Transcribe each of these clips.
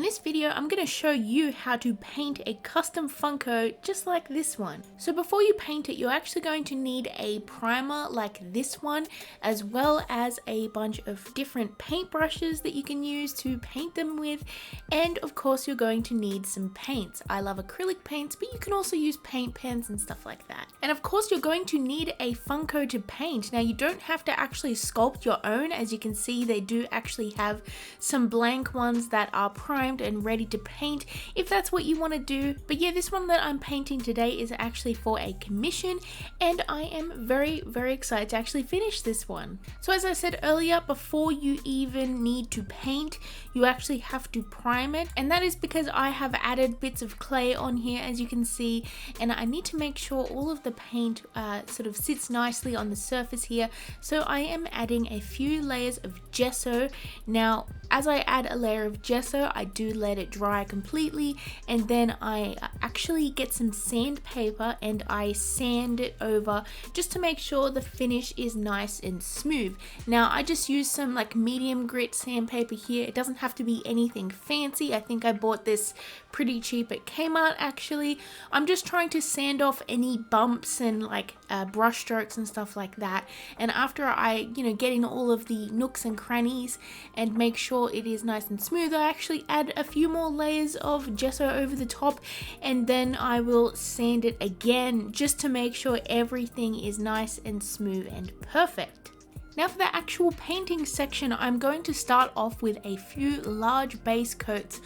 this video, I'm going to show you how to paint a custom Funko just like this one. So before you paint it, you're actually going to need a primer like this one, as well as a bunch of different paintbrushes that you can use to paint them with. And of course, you're going to need some paints. I love acrylic paints, but you can also use paint pens and stuff like that. And of course, you're going to need a Funko to paint. Now, you don't have to actually sculpt your own. As you can see, they do actually have some blank ones that are primed and ready to paint if that's what you want to do. But yeah, this one that I'm painting today is actually for a commission, and I am very excited to actually finish this one. So as I said earlier, before you even need to paint, you actually have to prime it, and that is because I have added bits of clay on here, as you can see, and I need to make sure all of the paint sort of sits nicely on the surface here. So I am adding a few layers of gesso. Now, as I add a layer of gesso, I do let it dry completely, and then I actually get some sandpaper and I sand it over just to make sure the finish is nice and smooth. Now, I just use some like medium grit sandpaper here. It doesn't have to be anything fancy. I think I bought this pretty cheap at Kmart actually. I'm just trying to sand off any bumps and like brush strokes and stuff like that. And after I, get in all of the nooks and crannies and make sure it is nice and smooth, I actually add a few more layers of gesso over the top, and then I will sand it again just to make sure everything is nice and smooth and perfect. Now for the actual painting section, I'm going to start off with a few large base coats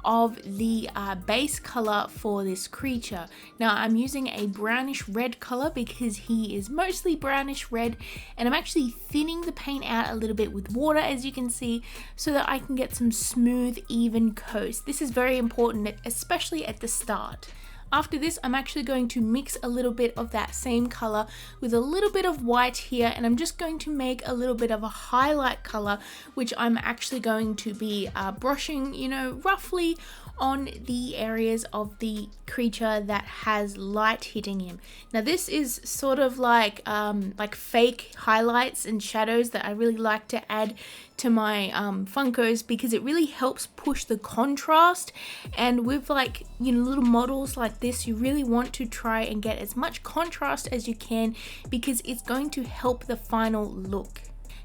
of the base color for this creature. Now I'm using a brownish red color because he is mostly brownish red, and I'm actually thinning the paint out a little bit with water, as you can see, so that I can get some smooth, even coats. This is very important, especially at the start. After this, I'm actually going to mix a little bit of that same color with a little bit of white here, and I'm just going to make a little bit of a highlight color, which I'm actually going to be brushing, roughly on the areas of the creature that has light hitting him. Now this is sort of like fake highlights and shadows that I really like to add to my Funkos, because it really helps push the contrast. And with little models like this, you really want to try and get as much contrast as you can, because it's going to help the final look.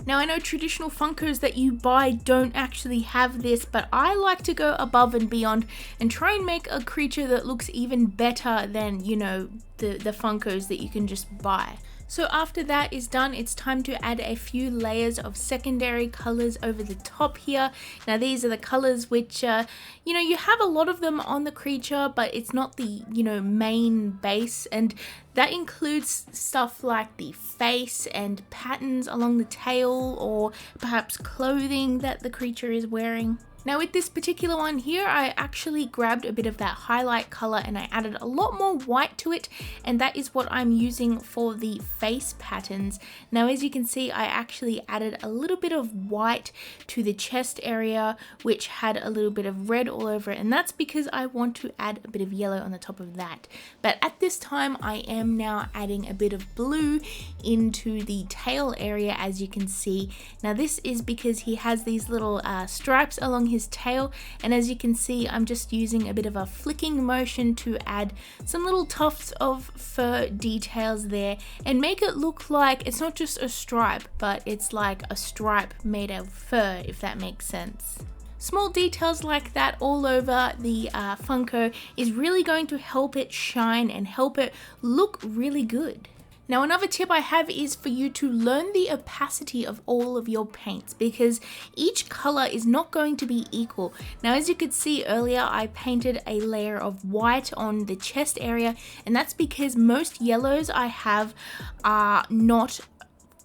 Now, I know traditional Funkos that you buy don't actually have this, but I like to go above and beyond and try and make a creature that looks even better than, the Funkos that you can just buy. So after that is done, it's time to add a few layers of secondary colors over the top here. Now these are the colors which, you have a lot of them on the creature, but it's not the, main base. And that includes stuff like the face and patterns along the tail, or perhaps clothing that the creature is wearing. Now with this particular one here, I actually grabbed a bit of that highlight color and I added a lot more white to it, and that is what I'm using for the face patterns. Now as you can see, I actually added a little bit of white to the chest area, which had a little bit of red all over it, and that's because I want to add a bit of yellow on the top of that. But at this time, I am now adding a bit of blue into the tail area, as you can see. Now this is because he has these little stripes along his tail, and as you can see, I'm just using a bit of a flicking motion to add some little tufts of fur details there and make it look like it's not just a stripe, but it's like a stripe made of fur, if that makes sense. Small details like that all over the Funko is really going to help it shine and help it look really good. Now another tip I have is for you to learn the opacity of all of your paints, because each color is not going to be equal. Now as you could see earlier, I painted a layer of white on the chest area, and that's because most yellows I have are not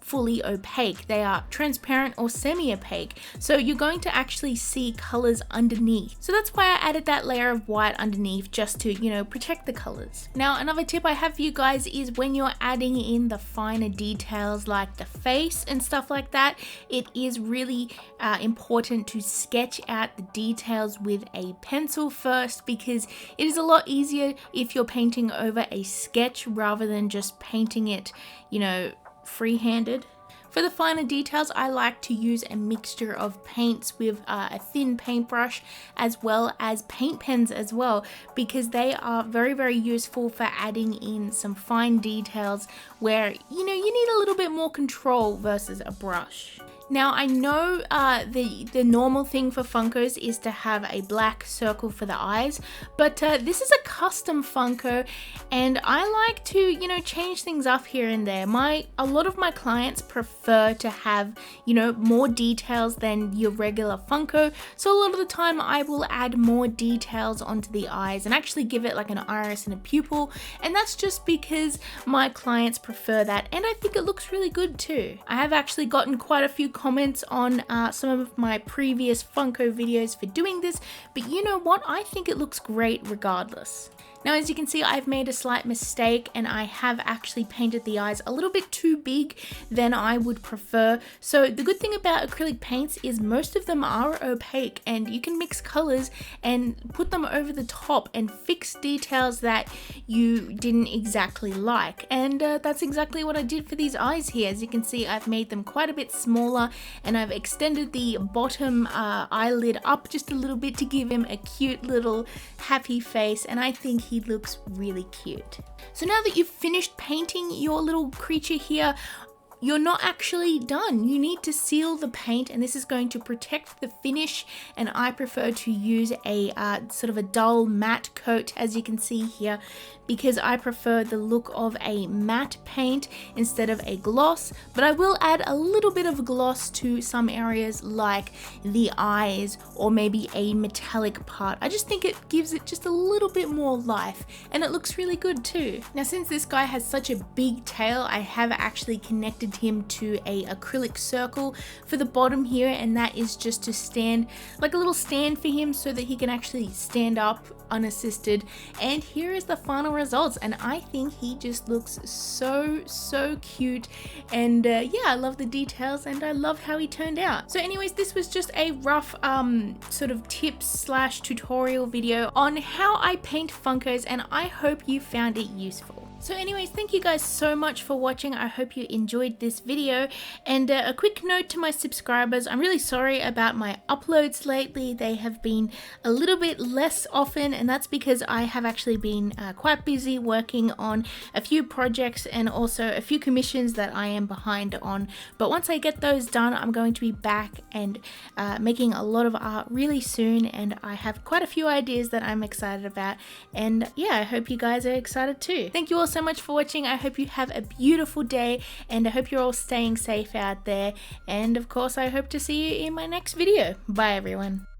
fully opaque. They are transparent or semi-opaque, so you're going to actually see colors underneath. So that's why I added that layer of white underneath, just to, protect the colors. Now another tip I have for you guys is when you're adding in the finer details like the face and stuff like that, it is really important to sketch out the details with a pencil first, because it is a lot easier if you're painting over a sketch rather than just painting it, freehanded. For the finer details, I like to use a mixture of paints with a thin paintbrush as well as paint pens as well, because they are very useful for adding in some fine details where you need a little bit more control versus a brush. Now I know the normal thing for Funkos is to have a black circle for the eyes, but this is a custom Funko and I like to change things up here and there. A lot of my clients prefer to have more details than your regular Funko, so a lot of the time I will add more details onto the eyes and actually give it like an iris and a pupil, and that's just because my clients prefer that and I think it looks really good too. I have actually gotten quite a few comments on some of my previous Funko videos for doing this, but you know what, I think it looks great regardless. Now as you can see, I've made a slight mistake and I have actually painted the eyes a little bit too big than I would prefer. So the good thing about acrylic paints is most of them are opaque and you can mix colors and put them over the top and fix details that you didn't exactly like. And that's exactly what I did for these eyes here. As you can see, I've made them quite a bit smaller and I've extended the bottom eyelid up just a little bit to give him a cute little happy face, and I think he looks really cute. So now that you've finished painting your little creature here, you're not actually done. You need to seal the paint, and this is going to protect the finish, and I prefer to use a sort of a dull matte coat, as you can see here, because I prefer the look of a matte paint instead of a gloss, but I will add a little bit of gloss to some areas like the eyes or maybe a metallic part. I just think it gives it just a little bit more life and it looks really good too. Now since this guy has such a big tail, I have actually connected him to a acrylic circle for the bottom here, and that is just to stand like a little stand for him so that he can actually stand up unassisted. And here is the final results, and I think he just looks so cute, and yeah, I love the details and I love how he turned out. So anyways, this was just a rough sort of tips slash tutorial video on how I paint Funkos, and I hope you found it useful. So anyways, thank you guys so much for watching. I hope you enjoyed this video, and a quick note to my subscribers, I'm really sorry about my uploads lately. They have been a little bit less often, and that's because I have actually been quite busy working on a few projects and also a few commissions that I am behind on. But once I get those done, I'm going to be back and making a lot of art really soon, and I have quite a few ideas that I'm excited about, and yeah, I hope you guys are excited too. Thank you all so much for watching. I hope you have a beautiful day, and I hope you're all staying safe out there, and of course I hope to see you in my next video. Bye everyone.